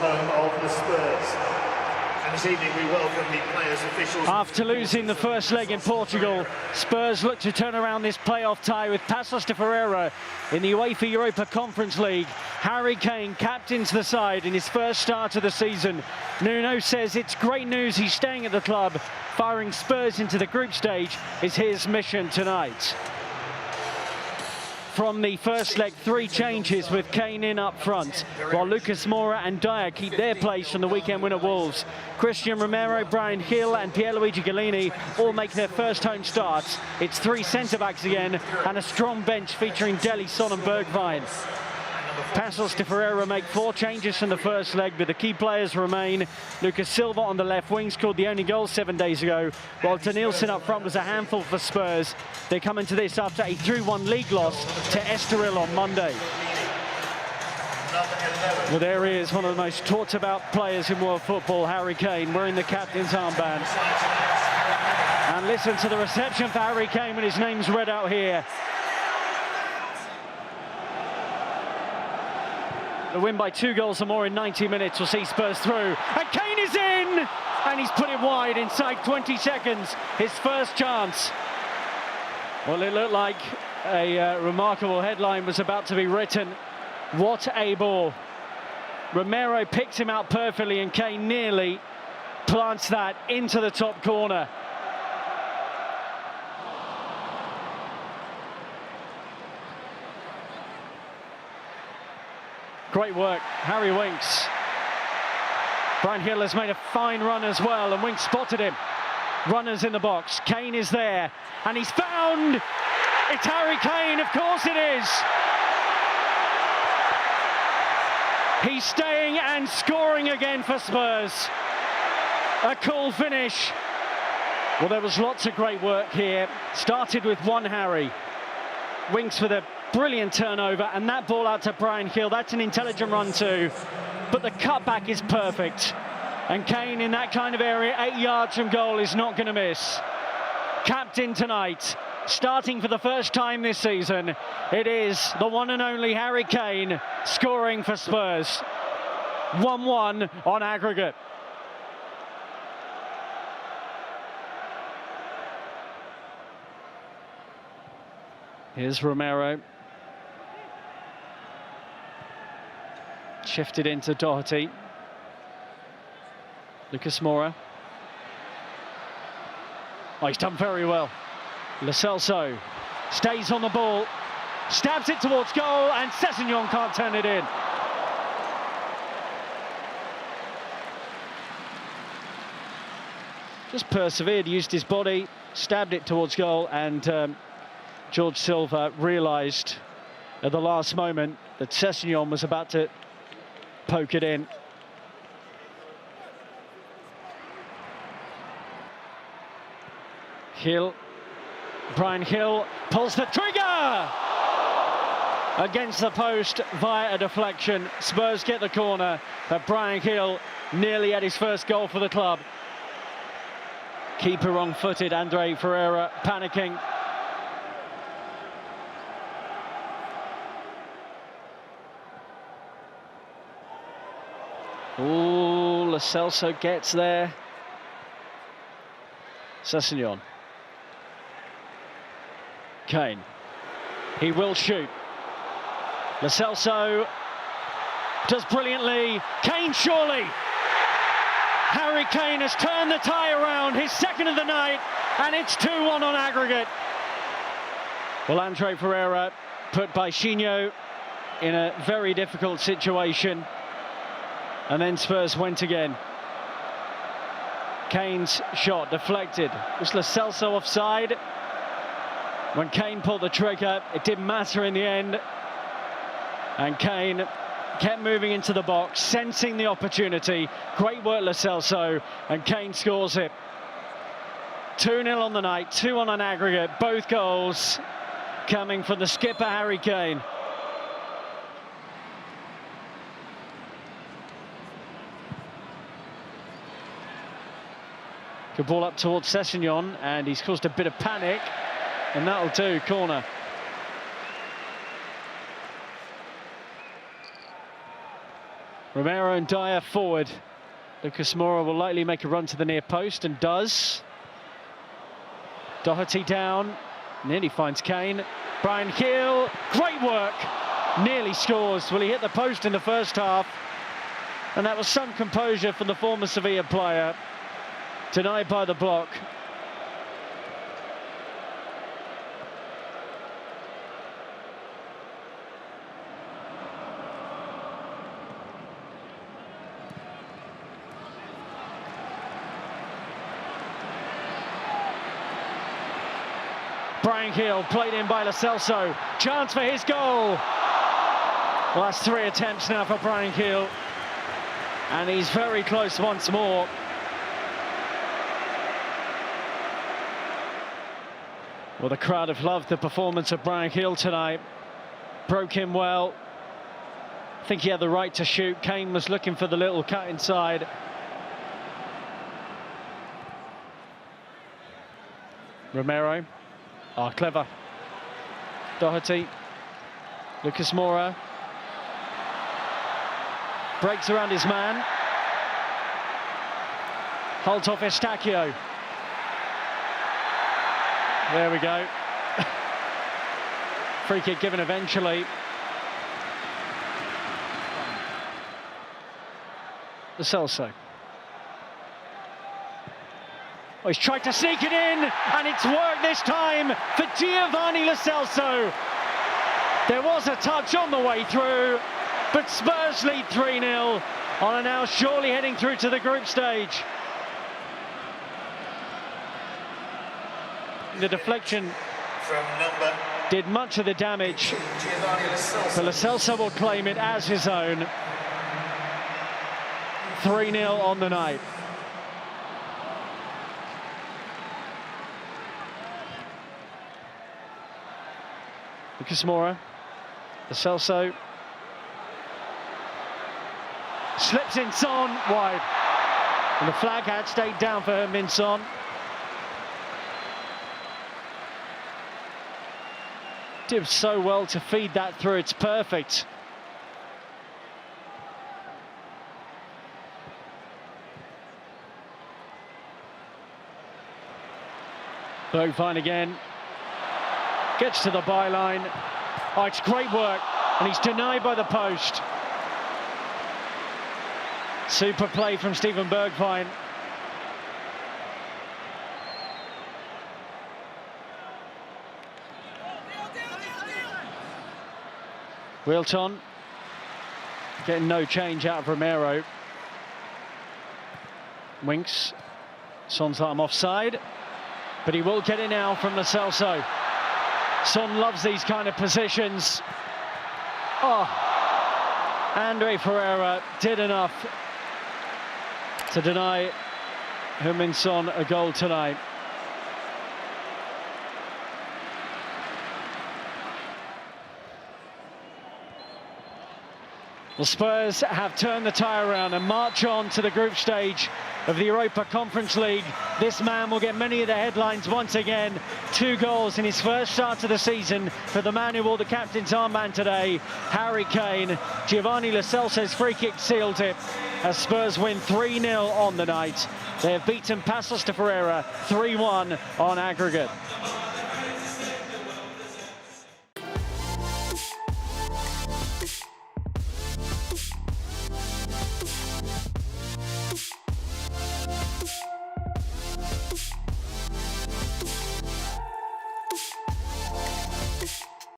home of the Spurs. And this evening we welcome the players, officials... After losing the first leg in Portugal, Spurs look to turn around this playoff tie with Pacos de Ferreira in the UEFA Europa Conference League. Harry Kane captains the side in his first start of the season. Nuno says it's great news he's staying at the club. Firing Spurs into the group stage is his mission tonight. From the first leg, 3 changes with Kane in up front, while Lucas Moura and Dyer keep their place from the weekend win at Wolves. Christian Romero, Brian Hill and Pierluigi Gallini all make their first home starts. It's 3 centre-backs again and a strong bench featuring Dele, Son and Bergwijn. Pacos de Ferreira make 4 changes from the first leg, but the key players remain. Lucas Silva on the left wing scored the only goal 7 days ago, while Denilson up front was a handful for Spurs. They come into this after a 3-1 league loss to Estoril on Monday. Well, there he is, one of the most talked about players in world football, Harry Kane, wearing the captain's armband. And listen to the reception for Harry Kane when his name's read out here. The win by 2 goals or more in 90 minutes will see Spurs through. And Kane is in! And he's put it wide inside 20 seconds. His first chance. Well, it looked like a remarkable headline was about to be written. What a ball. Romero picks him out perfectly and Kane nearly plants that into the top corner. Great work, Harry Winks. Brian Hill has made a fine run as well, and Winks spotted him. Runners in the box, Kane is there, and he's found! It's Harry Kane, of course it is! He's staying and scoring again for Spurs. A cool finish. Well, there was lots of great work here. Started with one Harry. Winks with a brilliant turnover, and that ball out to Brian Hill, that's an intelligent run too, but the cutback is perfect, and Kane in that kind of area, 8 yards from goal, is not going to miss. Captain tonight, starting for the first time this season, it is the one and only Harry Kane scoring for Spurs. 1-1 on aggregate. Here's Romero. Shifted into Doherty. Lucas Moura. Oh, he's done very well. Lo Celso stays on the ball, stabs it towards goal, and Sessegnon can't turn it in. Just persevered, used his body, stabbed it towards goal, and George Silva realised at the last moment that Sessegnon was about to poke it in. Hill, Brian Hill pulls the trigger! Against the post via a deflection. Spurs get the corner, but Brian Hill nearly had his first goal for the club. Keeper wrong-footed, Andre Ferreira panicking. Ooh, Lo Celso gets there. Sessegnon. Kane. He will shoot. Lo Celso does brilliantly. Kane surely. Harry Kane has turned the tie around, his second of the night, and it's 2-1 on aggregate. Well, Andre Ferreira put by Chino in a very difficult situation. And then Spurs went again. Kane's shot deflected. Was Lo Celso offside? When Kane pulled the trigger, it didn't matter in the end. And Kane kept moving into the box, sensing the opportunity. Great work, Lo Celso, and Kane scores it. 2-0 on the night, 2-1 on aggregate. Both goals coming from the skipper, Harry Kane. Good ball up towards Sessegnon, and he's caused a bit of panic, and that'll do, corner. Romero and Dyer forward. Lucas Moura will likely make a run to the near post and does. Doherty down, nearly finds Kane. Brian Hill, great work, nearly scores. Well, he hit the post in the first half, and that was some composure from the former Sevilla player. Denied by the block. Brian Hill played in by Lo Celso. Chance for his goal. Well, that's 3 attempts now for Brian Hill, and he's very close once more. Well, the crowd have loved the performance of Brian Hill tonight. Broke him well. I think he had the right to shoot. Kane was looking for the little cut inside. Romero. Clever. Doherty. Lucas Moura. Breaks around his man. Holds off Estacio. There we go. Free kick given eventually. Lo Celso. Oh, he's tried to sneak it in, and it's worked this time for Giovanni Lo Celso. There was a touch on the way through, but Spurs lead 3-0 on are now surely heading through to the group stage. The deflection did much of the damage, but Lo Celso will claim it as his own. 3-0 on the night. Lucas Moura, Lo Celso, slips in Son, wide. And the flag had stayed down for Min Son. Did so well to feed that through, it's perfect. Bergwijn again. Gets to the byline. Oh, it's great work, and he's denied by the post. Super play from Steven Bergwijn. Wilton getting no change out of Romero. Winks. Son's like, I'm offside, but he will get it now from Lo Celso. Son loves these kind of positions. Oh, Andre Ferreira did enough to deny Heung-min Son a goal tonight. Well, Spurs have turned the tire around and march on to the group stage of the Europa Conference League. This man will get many of the headlines once again. 2 goals in his first start of the season for the man who wore the captain's armband today, Harry Kane. Giovanni Lo Celso's free kick sealed it as Spurs win 3-0 on the night. They have beaten Pacos de Ferreira 3-1 on aggregate.